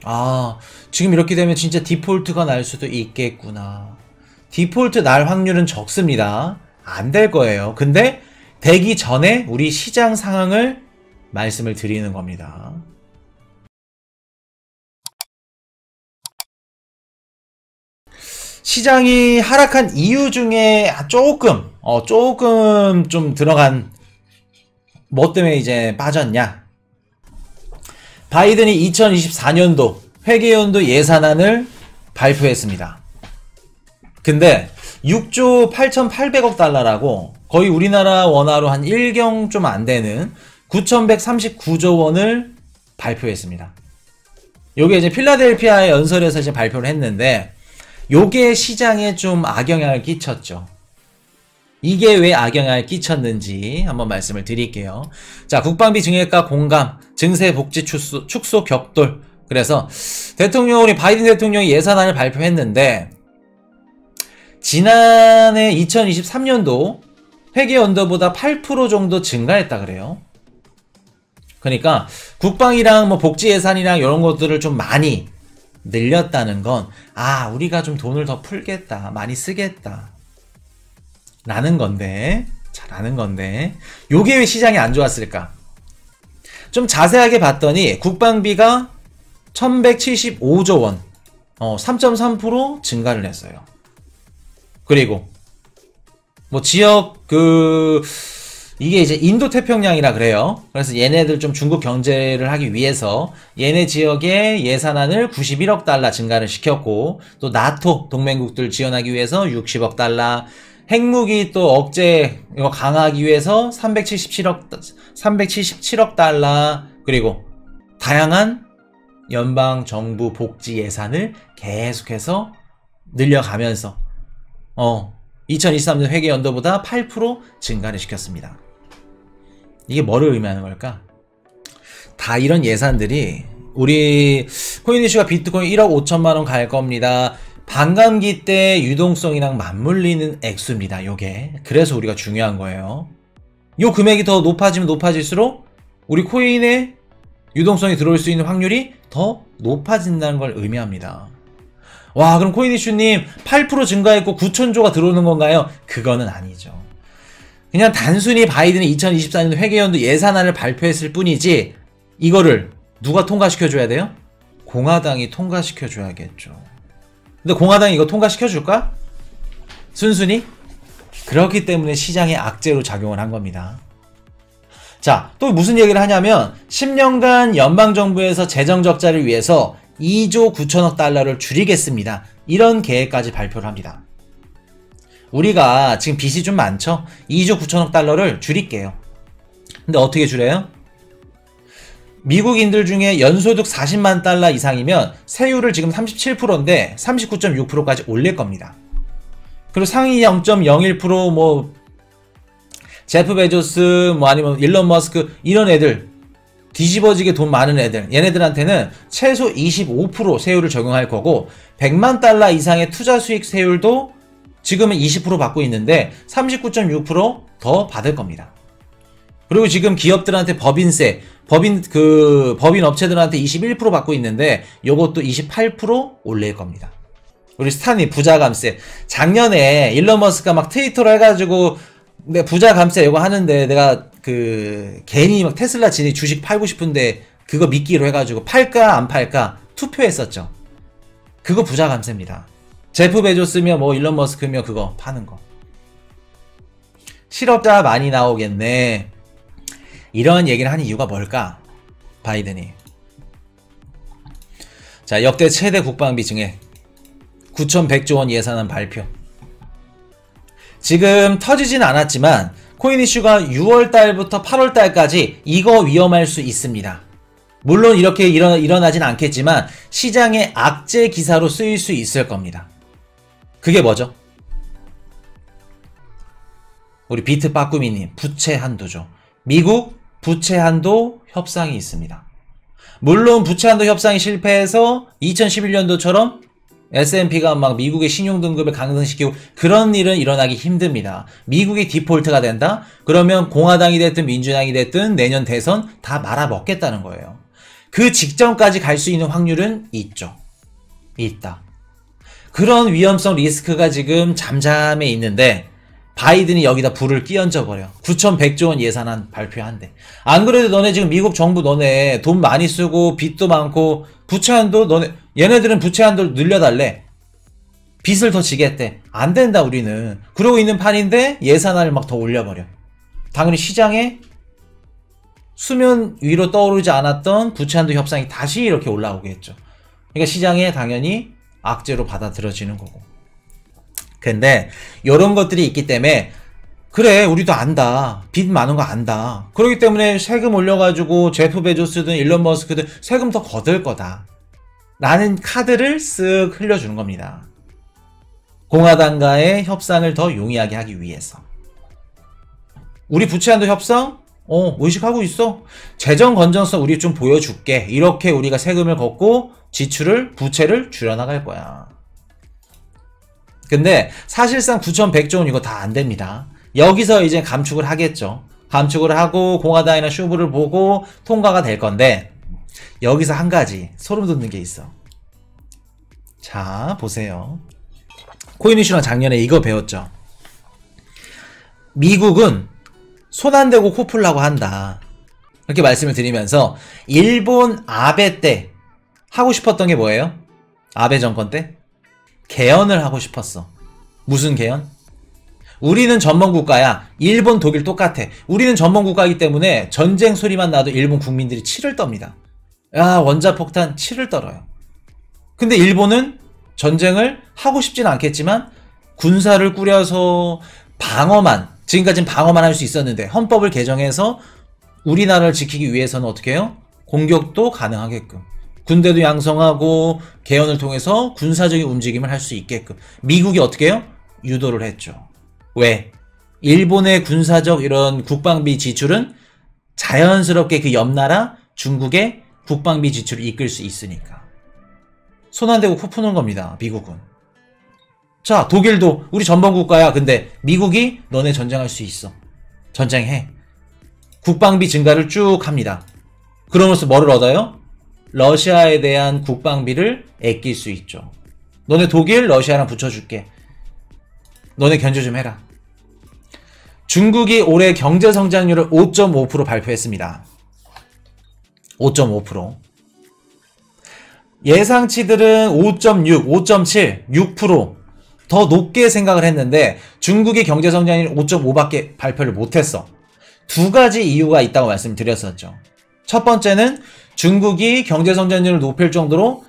아, 지금 이렇게 되면 진짜 디폴트가 날 수도 있겠구나. 디폴트 날 확률은 적습니다. 안 될 거예요. 근데 되기 전에 우리 시장 상황을 말씀을 드리는 겁니다. 시장이 하락한 이유 중에 조금 좀 들어간 뭐 때문에 이제 빠졌냐? 바이든이 2024년도 회계연도 예산안을 발표했습니다. 근데 6조 8,800억 달러라고 거의 우리나라 원화로 한 1경 좀 안 되는 9,139조 원을 발표했습니다. 요게 이제 필라델피아 연설에서 이제 발표를 했는데 요게 시장에 좀 악영향을 끼쳤죠. 이게 왜 악영향을 끼쳤는지 한번 말씀을 드릴게요. 자, 국방비 증액과 공감, 증세 복지 축소 격돌. 그래서 우리 바이든 대통령이 예산안을 발표했는데 지난해 2023년도 회계연도보다 8% 정도 증가했다 그래요. 그러니까 국방이랑 뭐 복지 예산이랑 이런 것들을 좀 많이 늘렸다는 건 우리가 좀 돈을 더 풀겠다, 많이 쓰겠다 라는 건데, 요게 왜 시장이 안 좋았을까? 좀 자세하게 봤더니 국방비가 1175조 원 3.3% 증가를 했어요. 그리고 뭐 지역 이게 이제 인도 태평양이라 그래요. 그래서 얘네들 좀 중국 경제를 하기 위해서 얘네 지역의 예산안을 91억 달러 증가를 시켰고, 또 나토 동맹국들 지원하기 위해서 60억 달러, 핵무기 또 억제 이거 강화하기 위해서 377억 달러, 그리고 다양한 연방 정부 복지 예산을 계속해서 늘려가면서 2023년 회계 연도보다 8% 증가를 시켰습니다. 이게 뭐를 의미하는 걸까? 다 이런 예산들이 우리 코인 이슈가 비트코인 1억 5천만 원 갈 겁니다. 반감기 때 유동성이랑 맞물리는 액수입니다. 요게. 그래서 우리가 중요한 거예요. 요 금액이 더 높아지면 높아질수록 우리 코인에 유동성이 들어올 수 있는 확률이 더 높아진다는 걸 의미합니다. 와, 그럼 코인 이슈님 8% 증가했고 9천조가 들어오는 건가요? 그거는 아니죠. 그냥 단순히 바이든이 2024년 회계연도 예산안을 발표했을 뿐이지, 이거를 누가 통과시켜줘야 돼요? 공화당이 통과시켜줘야겠죠. 근데 공화당이 이거 통과시켜줄까? 순순히? 그렇기 때문에 시장의 악재로 작용을 한 겁니다. 자, 또 무슨 얘기를 하냐면 10년간 연방정부에서 재정적자를 위해서 2조 9천억 달러를 줄이겠습니다. 이런 계획까지 발표를 합니다. 우리가 지금 빚이 좀 많죠? 2조 9천억 달러를 줄일게요. 근데 어떻게 줄여요? 미국인들 중에 연소득 40만 달러 이상이면 세율을 지금 37%인데 39.6%까지 올릴 겁니다. 그리고 상위 0.01% 뭐 제프 베조스 뭐 아니면 일론 머스크 이런 애들, 뒤집어지게 돈 많은 애들, 얘네들한테는 최소 25% 세율을 적용할 거고, 100만 달러 이상의 투자 수익 세율도 지금은 20% 받고 있는데 39.6% 더 받을 겁니다. 그리고 지금 기업들한테 법인세, 법인 업체들한테 21% 받고 있는데 요것도 28% 올릴 겁니다. 우리 스탄리 부자 감세, 작년에 일론 머스크가 막 트위터로 해가지고 내 부자 감세 이거 하는데 내가 괜히 막 테슬라 지니 주식 팔고 싶은데 그거 믿기로 해가지고 팔까 안 팔까 투표했었죠. 그거 부자 감세입니다. 제프 베조스며 뭐 일론 머스크며 그거 파는 거. 실업자 많이 나오겠네. 이런 얘기를 하는 이유가 뭘까? 바이든이. 자, 역대 최대 국방비 증액 9,100조 원 예산안 발표. 지금 터지진 않았지만 코인 이슈가 6월달부터 8월달까지 이거 위험할 수 있습니다. 물론 이렇게 일어나진 않겠지만 시장의 악재 기사로 쓰일 수 있을 겁니다. 그게 뭐죠? 우리 비트 빠꾸미님, 부채 한도죠. 미국 부채 한도 협상이 있습니다. 물론 부채 한도 협상이 실패해서 2011년도처럼 S&P가 막 미국의 신용등급을 강등시키고 그런 일은 일어나기 힘듭니다. 미국이 디폴트가 된다? 그러면 공화당이 됐든 민주당이 됐든 내년 대선 다 말아먹겠다는 거예요. 그 직전까지 갈 수 있는 확률은 있죠. 있다. 그런 위험성 리스크가 지금 잠잠해 있는데 바이든이 여기다 불을 끼얹어 버려. 9,100조 원 예산안 발표한대. 안 그래도 너네 지금 미국 정부 너네 돈 많이 쓰고 빚도 많고 부채한도 너네 얘네들은 부채한도 늘려달래. 빚을 더 지겠대. 안 된다 우리는. 그러고 있는 판인데 예산안을 막 더 올려버려. 당연히 시장에 수면 위로 떠오르지 않았던 부채한도 협상이 다시 이렇게 올라오겠죠. 그러니까 시장에 당연히 악재로 받아들여지는 거고. 근데 이런 것들이 있기 때문에 그래 우리도 안다. 빚 많은 거 안다. 그렇기 때문에 세금 올려가지고 제프 베조스든 일론 머스크든 세금 더 거둘 거다. 라는 카드를 쓱 흘려주는 겁니다. 공화당과의 협상을 더 용이하게 하기 위해서. 우리 부채한도 협상? 의식하고 있어. 재정 건전성 우리 좀 보여줄게. 이렇게 우리가 세금을 걷고 지출을, 부채를 줄여나갈 거야. 근데 사실상 9,100조 원 이거 다 안 됩니다. 여기서 이제 감축을 하겠죠. 감축을 하고 공화당이나 슈브를 보고 통과가 될 건데 여기서 한 가지 소름 돋는 게 있어. 자, 보세요. 코인 이슈랑 작년에 이거 배웠죠. 미국은 손 안 대고 코 풀라고 한다. 이렇게 말씀을 드리면서 일본 아베 때 하고 싶었던 게 뭐예요? 아베 정권 때? 개헌을 하고 싶었어. 무슨 개헌? 우리는 전범국가야. 일본, 독일 똑같아. 우리는 전범국가이기 때문에 전쟁 소리만 나도 일본 국민들이 치를 떱니다. 야, 원자폭탄 치를 떨어요. 근데 일본은 전쟁을 하고 싶진 않겠지만 군사를 꾸려서 방어만, 지금까지는 방어만 할 수 있었는데 헌법을 개정해서 우리나라를 지키기 위해서는 어떻게 해요? 공격도 가능하게끔. 군대도 양성하고 개헌을 통해서 군사적인 움직임을 할 수 있게끔 미국이 어떻게 해요? 유도를 했죠. 왜? 일본의 군사적 이런 국방비 지출은 자연스럽게 그 옆나라 중국의 국방비 지출을 이끌 수 있으니까. 손 안 대고 코 푸는 겁니다. 미국은. 자, 독일도 우리 전범국가야. 근데 미국이 너네 전쟁할 수 있어. 전쟁해. 국방비 증가를 쭉 합니다. 그러면서 뭐를 얻어요? 러시아에 대한 국방비를 아낄 수 있죠. 너네 독일, 러시아랑 붙여줄게. 너네 견제 좀 해라. 중국이 올해 경제성장률을 5.5% 발표했습니다. 5.5%. 예상치들은 5.6, 5.7, 6% 더 높게 생각을 했는데 중국이 경제성장률 5.5밖에 발표를 못했어. 두 가지 이유가 있다고 말씀드렸었죠. 첫 번째는 중국이 경제성장률을 높일 정도로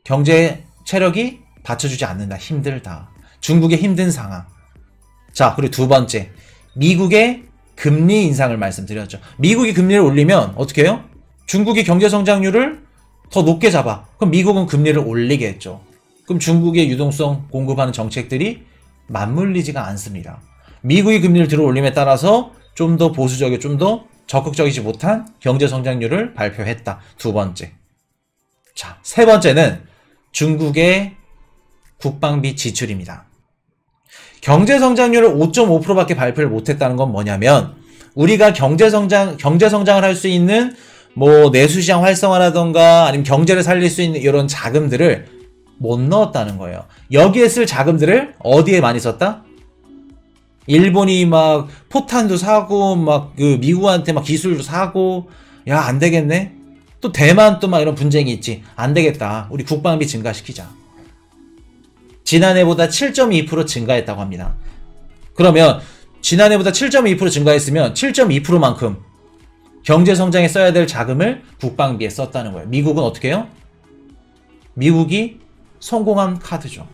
경제 체력이 받쳐주지 않는다. 힘들다. 중국의 힘든 상황. 자, 그리고 두 번째. 미국의 금리 인상을 말씀드렸죠. 미국이 금리를 올리면 어떻게 해요? 중국이 경제성장률을 더 높게 잡아. 그럼 미국은 금리를 올리겠죠. 그럼 중국의 유동성 공급하는 정책들이 맞물리지가 않습니다. 미국이 금리를 들어 올림에 따라서 좀 더 보수적이고 좀 더 적극적이지 못한 경제성장률을 발표했다. 두 번째. 자, 세 번째는 중국의 국방비 지출입니다. 경제성장률을 5.5%밖에 발표를 못했다는 건 뭐냐면 우리가 경제성장을 할 수 있는 뭐 내수시장 활성화라던가 아니면 경제를 살릴 수 있는 이런 자금들을 못 넣었다는 거예요. 여기에 쓸 자금들을 어디에 많이 썼다? 일본이 막 포탄도 사고 막 그 미국한테 막 기술도 사고 야 안 되겠네. 또 대만 또 막 이런 분쟁이 있지. 안 되겠다. 우리 국방비 증가시키자. 지난해보다 7.2% 증가했다고 합니다. 그러면 지난해보다 7.2% 증가했으면 7.2%만큼 경제성장에 써야 될 자금을 국방비에 썼다는 거예요. 미국은 어떻게 해요? 미국이 성공한 카드죠.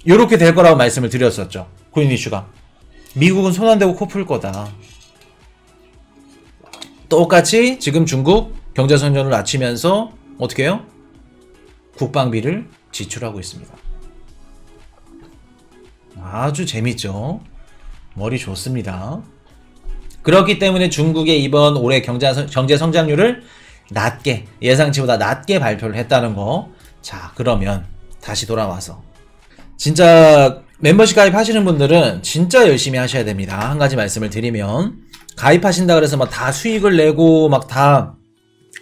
이렇게 될 거라고 말씀을 드렸었죠. 코인 이슈가. 미국은 손 안 대고 코 풀 거다. 똑같이 지금 중국 경제성장을 낮추면서 어떻게 해요? 국방비를 지출하고 있습니다. 아주 재밌죠? 머리 좋습니다. 그렇기 때문에 중국의 이번 올해 경제 성장률을 낮게, 예상치보다 낮게 발표를 했다는 거. 자, 그러면 다시 돌아와서 진짜 멤버십 가입하시는 분들은 진짜 열심히 하셔야 됩니다. 한 가지 말씀을 드리면 가입하신다 그래서 막 다 수익을 내고 막 다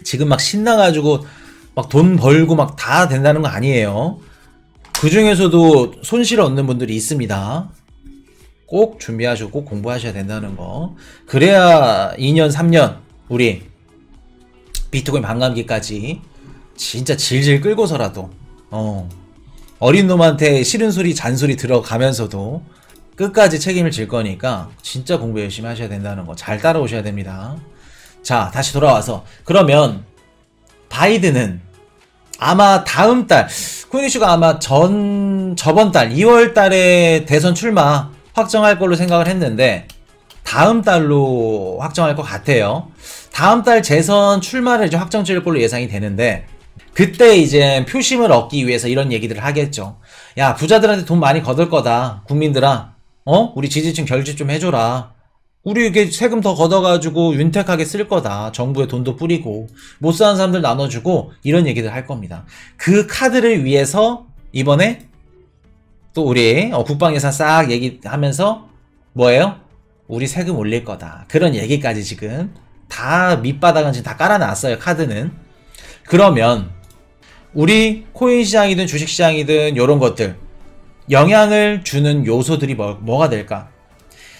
지금 막 신나가지고 막 돈 벌고 막 다 된다는 거 아니에요. 그 중에서도 손실을 얻는 분들이 있습니다. 꼭 준비하시고 꼭 공부하셔야 된다는 거. 그래야 2년 3년 우리 비트코인 반감기까지 진짜 질질 끌고서라도 어린 놈한테 싫은 소리 잔소리 들어가면서도 끝까지 책임을 질 거니까 진짜 공부 열심히 하셔야 된다는 거 잘 따라오셔야 됩니다. 자, 다시 돌아와서 그러면 바이든은 아마 다음 달 코인 이슈가 아마 저번 달 2월 달에 대선 출마 확정할 걸로 생각을 했는데 다음 달로 확정할 것 같아요. 다음 달 재선 출마를 이제 확정 지을 걸로 예상이 되는데 그때 이제 표심을 얻기 위해서 이런 얘기들을 하겠죠. 야, 부자들한테 돈 많이 거둘 거다. 국민들아, 우리 지지층 결집 좀 해줘라. 우리 이게 세금 더 걷어가지고 윤택하게 쓸 거다. 정부에 돈도 뿌리고 못 사는 사람들 나눠주고 이런 얘기들 할 겁니다. 그 카드를 위해서 이번에 또 우리 국방 예산 싹 얘기하면서 뭐예요? 우리 세금 올릴 거다. 그런 얘기까지 지금 다 밑바닥은 지금 다 깔아놨어요. 카드는. 그러면 우리 코인 시장이든 주식 시장이든 이런 것들 영향을 주는 요소들이 뭐가 될까?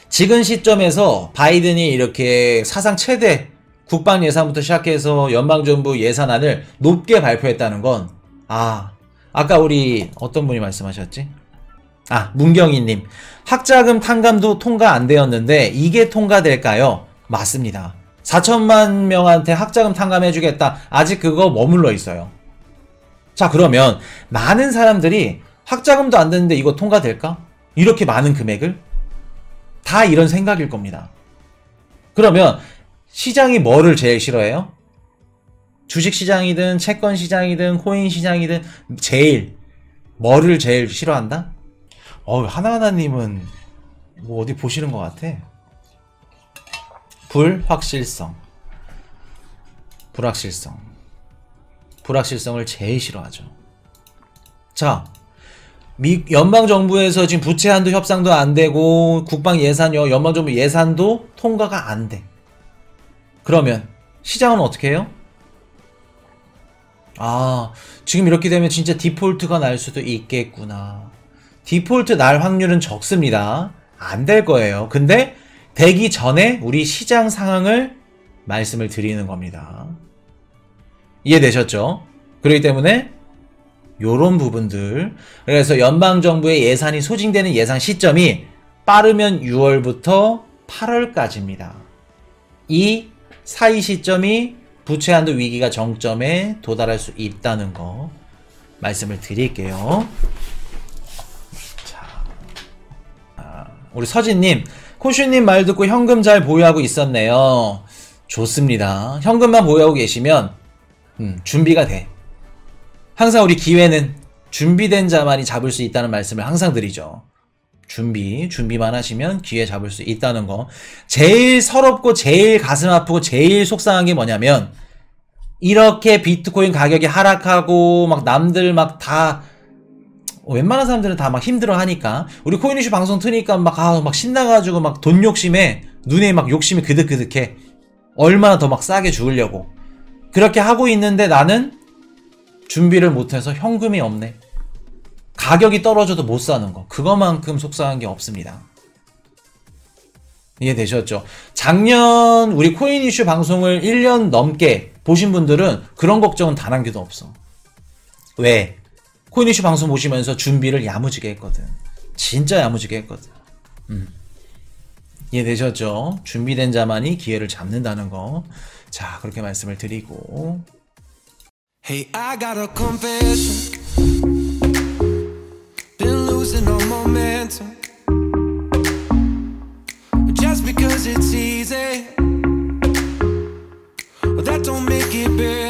지금 시점에서 바이든이 이렇게 사상 최대 국방 예산부터 시작해서 연방정부 예산안을 높게 발표했다는 건 아까 우리 어떤 분이 말씀하셨지? 문경희님, 학자금 탕감도 통과 안 되었는데 이게 통과될까요? 맞습니다. 4천만 명한테 학자금 탕감해주겠다. 아직 그거 머물러 있어요. 자, 그러면 많은 사람들이 학자금도 안 되는데 이거 통과될까? 이렇게 많은 금액을? 다 이런 생각일 겁니다. 그러면 시장이 뭐를 제일 싫어해요? 주식 시장이든 채권 시장이든 코인 시장이든 뭐를 제일 싫어한다? 하나하나님은 뭐 어디 보시는 것 같아. 불확실성을 제일 싫어하죠. 자, 연방정부에서 지금 부채 한도 협상도 안 되고 국방 예산요, 연방정부 예산도 통과가 안 돼. 그러면 시장은 어떻게 해요? 지금 이렇게 되면 진짜 디폴트가 날 수도 있겠구나. 디폴트 날 확률은 적습니다. 안 될 거예요. 근데 되기 전에 우리 시장 상황을 말씀을 드리는 겁니다. 이해되셨죠? 그렇기 때문에 요런 부분들, 그래서 연방정부의 예산이 소진되는 예상 시점이 빠르면 6월부터 8월까지입니다. 이 사이 시점이 부채 한도 위기가 정점에 도달할 수 있다는 거 말씀을 드릴게요. 우리 서진님, 코슈님 말 듣고 현금 잘 보유하고 있었네요. 좋습니다. 현금만 보유하고 계시면 준비가 돼. 항상 우리 기회는 준비된 자만이 잡을 수 있다는 말씀을 항상 드리죠. 준비만 하시면 기회 잡을 수 있다는 거. 제일 서럽고 제일 가슴 아프고 제일 속상한 게 뭐냐면 이렇게 비트코인 가격이 하락하고 막 남들 막 다 웬만한 사람들은 다 막 힘들어 하니까 우리 코인 이슈 방송 트니까 막 신나가지고 막 돈 욕심에 눈에 막 욕심이 그득그득해. 얼마나 더 막 싸게 주우려고 그렇게 하고 있는데 나는 준비를 못해서 현금이 없네. 가격이 떨어져도 못 사는 거. 그거만큼 속상한 게 없습니다. 이해되셨죠? 작년 우리 코인 이슈 방송을 1년 넘게 보신 분들은 그런 걱정은 단 한 개도 없어. 왜? 코인 이슈 방송 보시면서 준비를 야무지게 했거든. 진짜 야무지게 했거든. 이해되셨죠? 준비된 자만이 기회를 잡는다는 거. 자, 그렇게 말씀을 드리고. Hey, I got a confession. Been losing all momentum. Just because it's easy, that don't make it better.